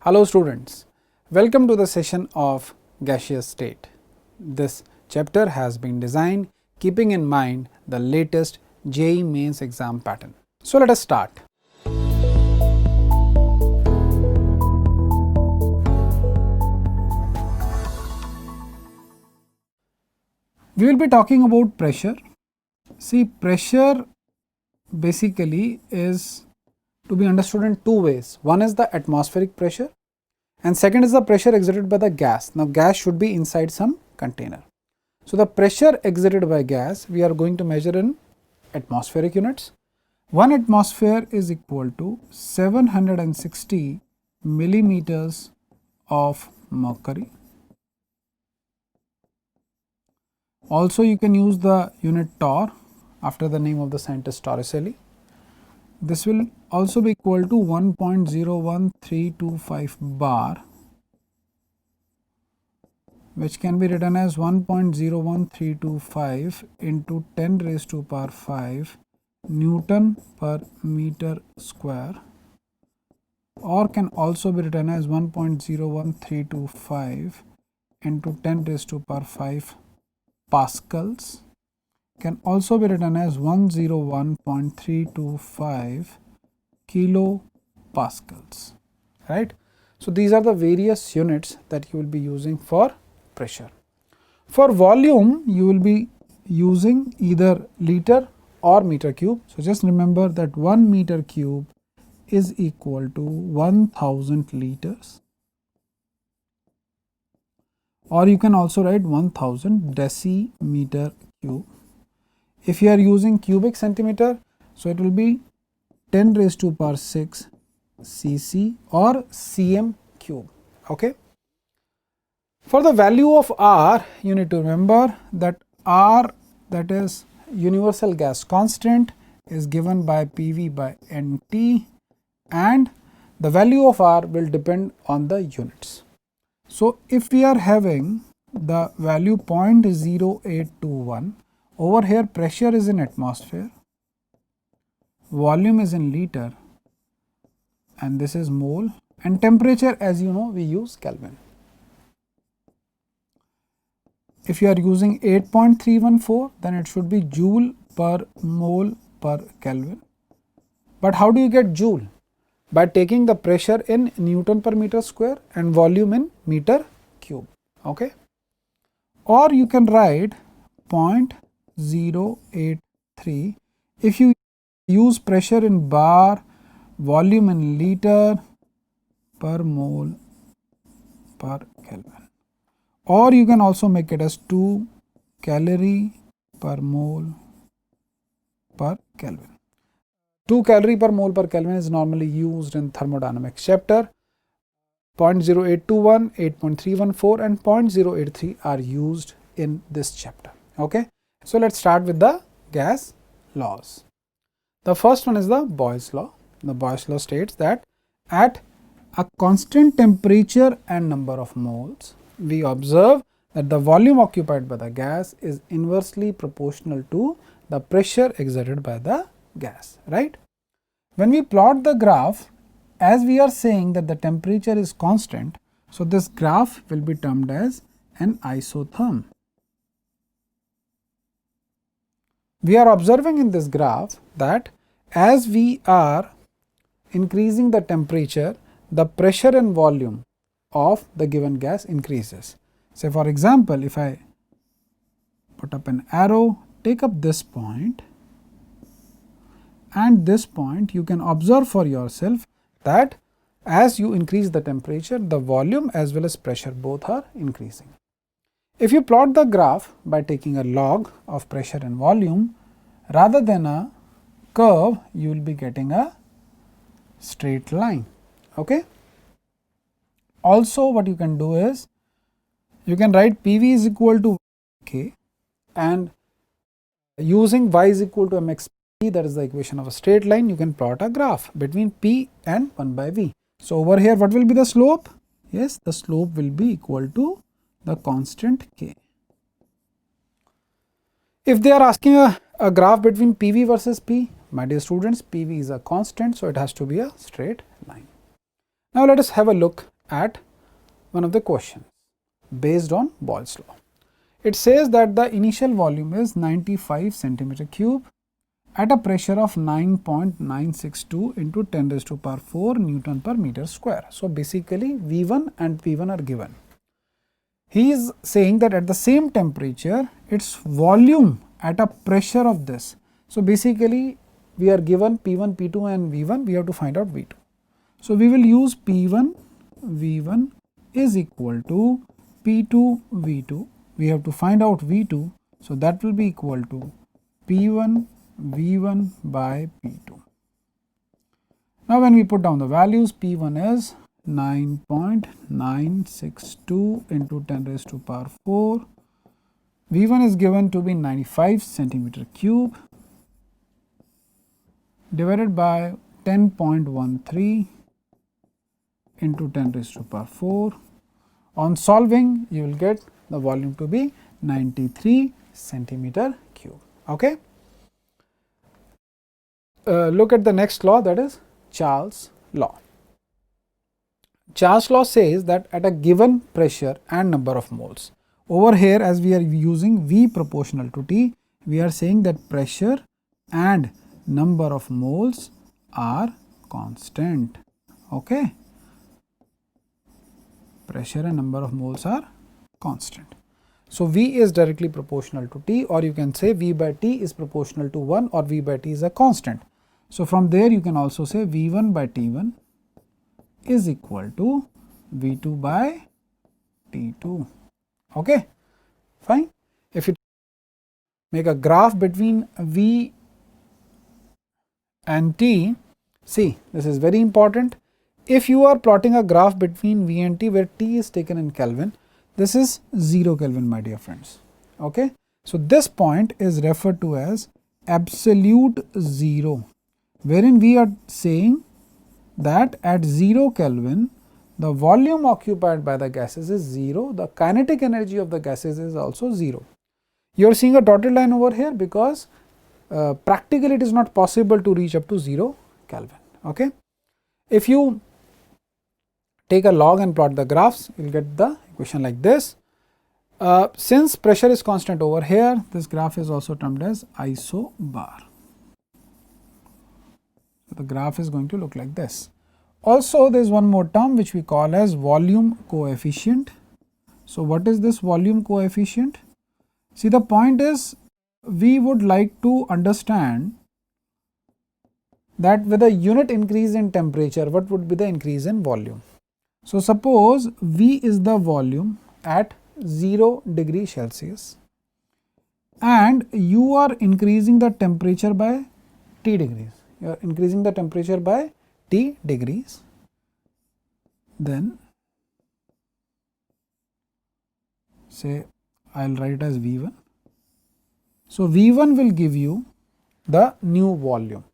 Hello students, welcome to the session of gaseous state. This chapter has been designed keeping in mind the latest JEE mains exam pattern. So let us start. We will be talking about pressure. See, pressure basically is to be understood in two ways. One is the atmospheric pressure and second is the pressure exerted by the gas. Now gas should be inside some container. So the pressure exerted by gas we are going to measure in atmospheric units. 1 atmosphere is equal to 760 millimeters of mercury. Also you can use the unit torr after the name of the scientist Torricelli. This will also be equal to 1.01325 bar, which can be written as 1.01325 into 10 raised to power 5 Newton per meter square, or can also be written as 1.01325 into 10 raised to power 5 pascals, can also be written as 101.325 kilopascals, right? So these are the various units that you will be using for pressure. For volume you will be using either liter or meter cube. So just remember that 1 meter cube is equal to 1000 liters, or you can also write 1000 decimeter cube. If you are using cubic centimeter, so it will be 10 raised to power 6 cc or cm cube. Okay. For the value of R, you need to remember that R, that is universal gas constant, is given by PV by NT, and the value of R will depend on the units. So if we are having the value 0.0821, over here pressure is in atmosphere, volume is in liter, and this is mole, and temperature, as you know, we use Kelvin. If you are using 8.314, then it should be joule per mole per Kelvin. But how do you get joule? By taking the pressure in Newton per meter square and volume in meter cube. Okay. Or you can write 0.083. If you use pressure in bar, volume in liter per mole per Kelvin. Or you can also make it as 2 calorie per mole per Kelvin. 2 calorie per mole per Kelvin is normally used in thermodynamics chapter. 0.0821, 8.314 and 0.083 are used in this chapter. Okay. So let's start with the gas laws. The first one is the Boyle's law. The Boyle's law states that at a constant temperature and number of moles, we observe that the volume occupied by the gas is inversely proportional to the pressure exerted by the gas, right? When we plot the graph, as we are saying that the temperature is constant, so this graph will be termed as an isotherm. We are observing in this graph that as we are increasing the temperature, the pressure and volume of the given gas increases. Say for example, if I put up an arrow, take up this point and this point, you can observe for yourself that as you increase the temperature, the volume as well as pressure both are increasing. If you plot the graph by taking a log of pressure and volume rather than a curve, you will be getting a straight line. Okay. Also what you can do is, you can write PV is equal to K, and using y is equal to mx p, that is the equation of a straight line, you can plot a graph between P and 1 by V. So over here what will be the slope? Yes, the slope will be equal to the constant K. If they are asking a graph between PV versus P, my dear students, PV is a constant, so it has to be a straight line. Now let us have a look at one of the questions based on Boyle's law. It says that the initial volume is 95 centimeter cube at a pressure of 9.962 into 10 raised to power 4 Newton per meter square. So, basically V1 and P1 are given. He is saying that at the same temperature, its volume at a pressure of this. So, basically we are given P1, P2 and V1, we have to find out V2. So, we will use P1 V1 is equal to P2 V2. We have to find out V2. So, that will be equal to P1 V1 by P2. Now, when we put down the values, P1 is 9.962 into 10 raised to power 4. V1 is given to be 95 centimeter cube divided by 10.13 into 10 raised to power 4. On solving, you will get the volume to be 93 centimeter cube. Okay. Look at the next law, that is Charles' law. Charles' law says that at a given pressure and number of moles, over here as we are using V proportional to T, we are saying that pressure and number of moles are constant. Okay. Pressure and number of moles are constant. So, V is directly proportional to T, or you can say V by T is proportional to 1 or V by T is a constant. So, from there you can also say V1 by T1 is equal to V2 by T2. Okay, fine. If you make a graph between V and T, see, this is very important. If you are plotting a graph between V and T where T is taken in Kelvin, this is 0 Kelvin, my dear friends. Okay. So, this point is referred to as absolute 0, wherein we are saying that at 0 Kelvin, the volume occupied by the gases is 0, the kinetic energy of the gases is also 0. You are seeing a dotted line over here because practically it is not possible to reach up to 0 Kelvin. Okay. If you take a log and plot the graphs, you will get the equation like this. Since pressure is constant over here, this graph is also termed as isobar. So, the graph is going to look like this. Also, there is one more term which we call as volume coefficient. So, what is this volume coefficient? See, the point is we would like to understand that with a unit increase in temperature, what would be the increase in volume. So, suppose V is the volume at 0 degree Celsius and you are increasing the temperature by T degrees. You are increasing the temperature by T degrees, then say I will write it as V1. So, V1 will give you the new volume.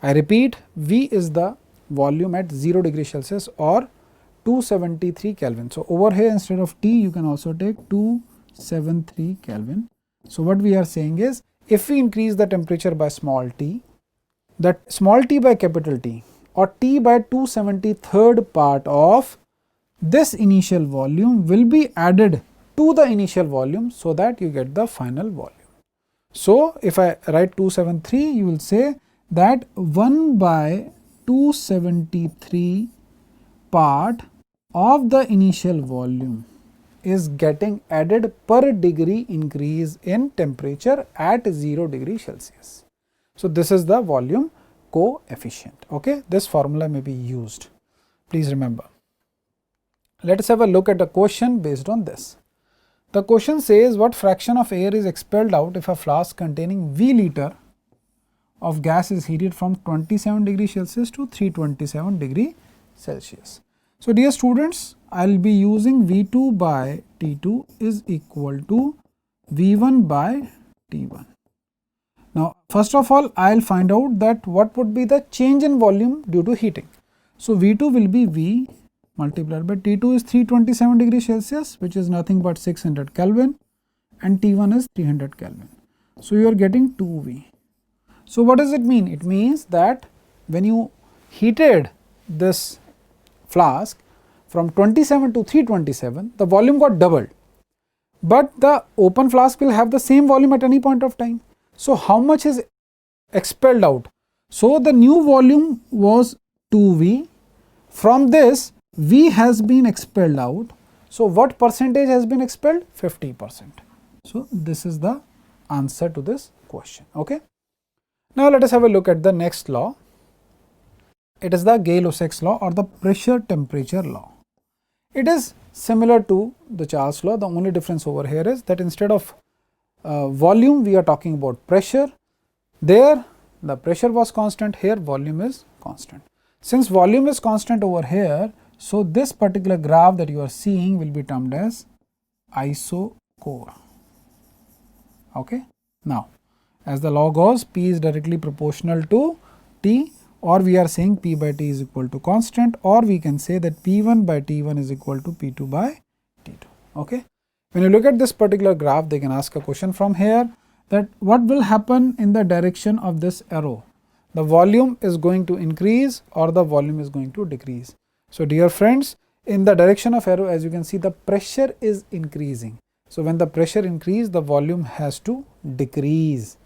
I repeat, V is the volume at 0 degree Celsius or 273 Kelvin. So, over here instead of T you can also take 273 Kelvin. So, what we are saying is if we increase the temperature by small t, that small t by capital T or T by 273rd part of this initial volume will be added to the initial volume, so that you get the final volume. So, if I write 273, you will say that 1 by 273 part of the initial volume is getting added per degree increase in temperature at 0 degree Celsius. So, this is the volume coefficient. Okay. This formula may be used, please remember. Let us have a look at a question based on this. The question says what fraction of air is expelled out if a flask containing V liter of gas is heated from 27 degree Celsius to 327 degree Celsius. So, dear students, I will be using V2 by T2 is equal to V1 by T1. Now, first of all, I will find out that what would be the change in volume due to heating. So, V2 will be V multiplied by T2 is 327 degree Celsius, which is nothing but 600 Kelvin, and T1 is 300 Kelvin. So, you are getting 2V. So, what does it mean? It means that when you heated this flask, from 27 to 327, the volume got doubled, but the open flask will have the same volume at any point of time. So how much is expelled out? So the new volume was 2V. From this, V has been expelled out. So what percentage has been expelled? 50%. So this is the answer to this question. Okay. Now let us have a look at the next law. It is the Gay-Lussac's law or the pressure temperature law. It is similar to the Charles law. The only difference over here is that instead of volume, we are talking about pressure. There the pressure was constant, here volume is constant. Since volume is constant over here, so this particular graph that you are seeing will be termed as isochore. Okay. Now, as the law goes, P is directly proportional to T, or we are saying P by T is equal to constant, or we can say that P1 by T1 is equal to P2 by T2. Okay. When you look at this particular graph, they can ask a question from here that what will happen in the direction of this arrow? The volume is going to increase or the volume is going to decrease. So dear friends, in the direction of arrow, as you can see, the pressure is increasing. So when the pressure increases, the volume has to decrease.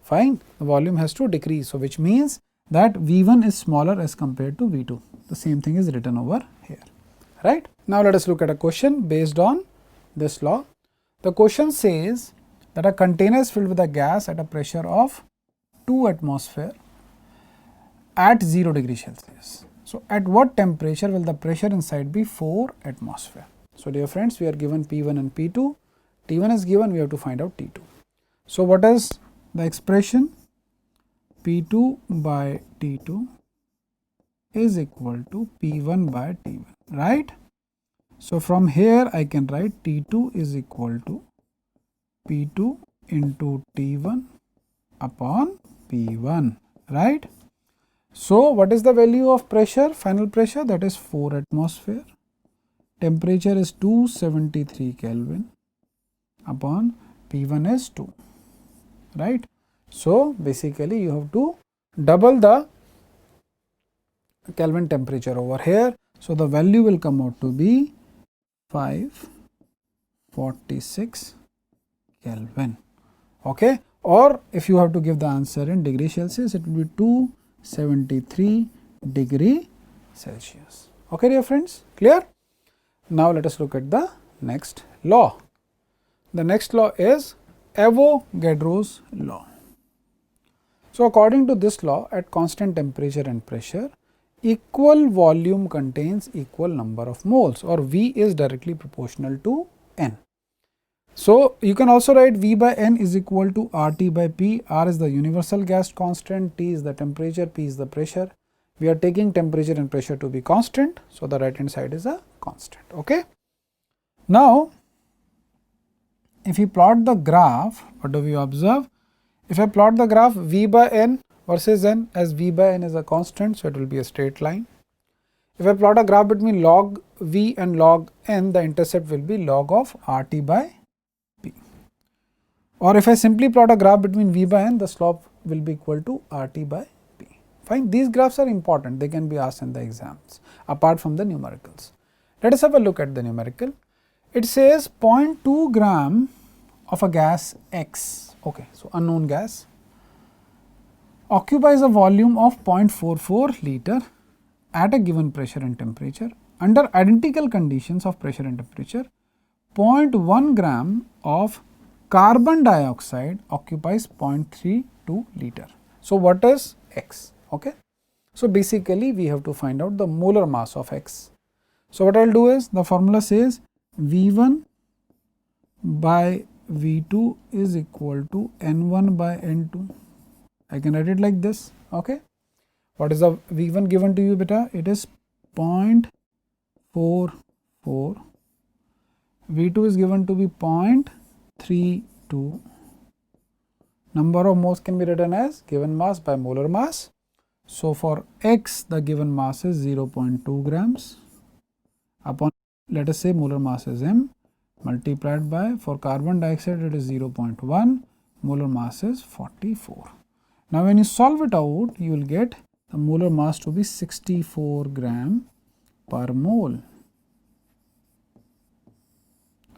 Fine, the volume has to decrease. So which means that V1 is smaller as compared to V2. The same thing is written over here, right? Now let us look at a question based on this law. The question says that a container is filled with a gas at a pressure of 2 atmosphere at 0 degree Celsius. So at what temperature will the pressure inside be 4 atmosphere? So dear friends, we are given P1 and P2, T1 is given, we have to find out T2. So what is the expression? P2 by T2 is equal to P1 by T1, right? So from here I can write T2 is equal to P2 into T1 upon P1, right? So what is the value of pressure, final pressure? That is 4 atmosphere. Temperature is 273 Kelvin upon P1 is 2, right? So basically you have to double the Kelvin temperature over here. So the value will come out to be 546 Kelvin. Okay. Or if you have to give the answer in degree Celsius, it will be 273 degree Celsius. Okay, dear friends, clear? Now let us look at the next law. The next law is Avogadro's law. So according to this law, at constant temperature and pressure, equal volume contains equal number of moles, or V is directly proportional to N. So you can also write V by N is equal to RT by P. R is the universal gas constant, T is the temperature, P is the pressure. We are taking temperature and pressure to be constant, so the right hand side is a constant. Okay. Now if we plot the graph, what do we observe? If I plot the graph V by N versus N, as V by N is a constant, so it will be a straight line. If I plot a graph between log V and log N, the intercept will be log of RT by P. Or if I simply plot a graph between V by N, the slope will be equal to RT by P. Fine, these graphs are important, they can be asked in the exams apart from the numericals. Let us have a look at the numerical. It says 0.2 gram of a gas X, okay, so unknown gas, occupies a volume of 0.44 liter at a given pressure and temperature. Under identical conditions of pressure and temperature, 0.1 gram of carbon dioxide occupies 0.32 liter. So what is X? Okay. So basically we have to find out the molar mass of X. So what I will do is, the formula says V1 by V2 is equal to N1 by N2. I can write it like this. Okay. What is the V1 given to you, beta? It is 0.44. V2 is given to be 0.32. Number of moles can be written as given mass by molar mass. So for X, the given mass is 0.2 grams upon, let us say molar mass is M, multiplied by, for carbon dioxide it is 0.1, molar mass is 44. Now when you solve it out, you will get the molar mass to be 64 gram per mole.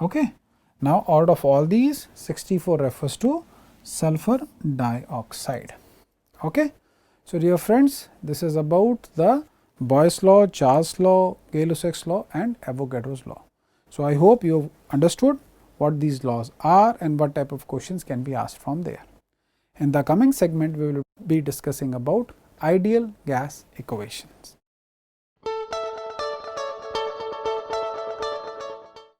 Okay. Now, out of all these, 64 refers to sulfur dioxide. Okay. So, dear friends, this is about the Boyle's law, Charles' law, Gay-Lussac's law and Avogadro's law. So, I hope you have understood what these laws are and what type of questions can be asked from there. In the coming segment, we will be discussing about ideal gas equations.